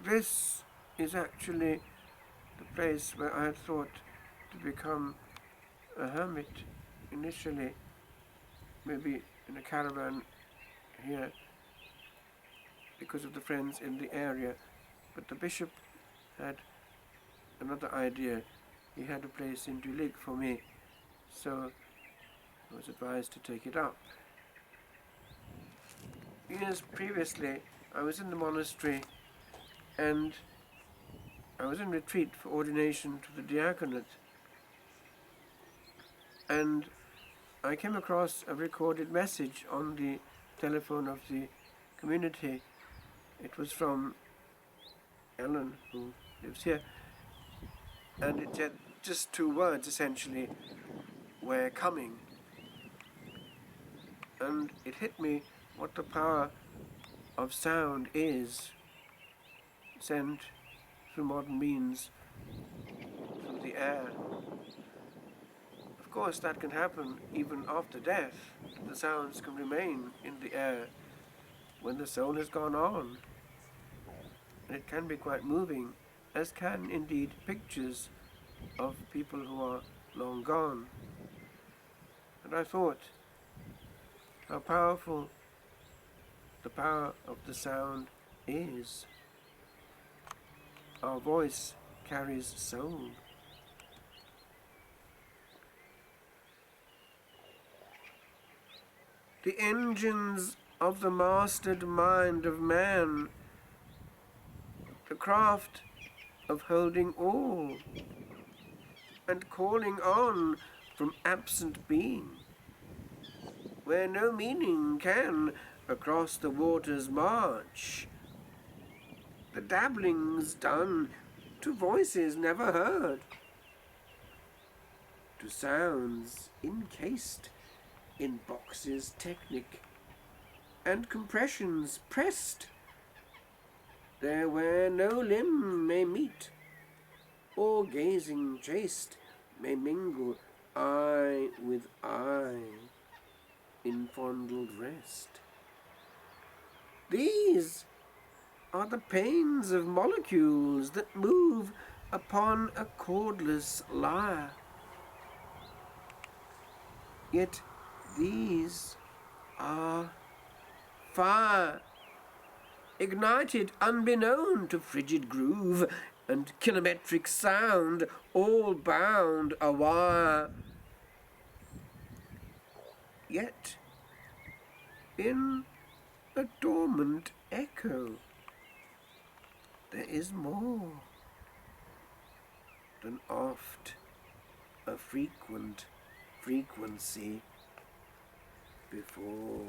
This is actually the place where I had thought to become a hermit initially, maybe in a caravan here because of the friends in the area. But the bishop had another idea. He had a place in Dulig for me, so I was advised to take it up. Years previously, I was in the monastery and I was in retreat for ordination to the diaconate, and I came across a recorded message on the telephone of the community. It was from Ellen, who lives here, and it said just two words essentially: "We're coming." And it hit me what the power of sound is, sent through modern means through the air. Of course, that can happen even after death. The sounds can remain in the air when the soul has gone on. And it can be quite moving, as can indeed pictures of people who are long gone. And I thought how powerful the power of the sound is. Our voice carries soul. The engines of the mastered mind of man, the craft of holding all and calling on from absent being, where no meaning can across the waters march, the dabblings done to voices never heard, to sounds encased in boxes technic, and compressions pressed there where no limb may meet, or gazing chaste may mingle eye with eye in fondled rest. These are the pains of molecules that move upon a chordless lyre. Yet these are fire, ignited unbeknown to frigid groove and kilometric sound, all bound a wire. Yet in a dormant echo there is more than oft a frequent frequency before.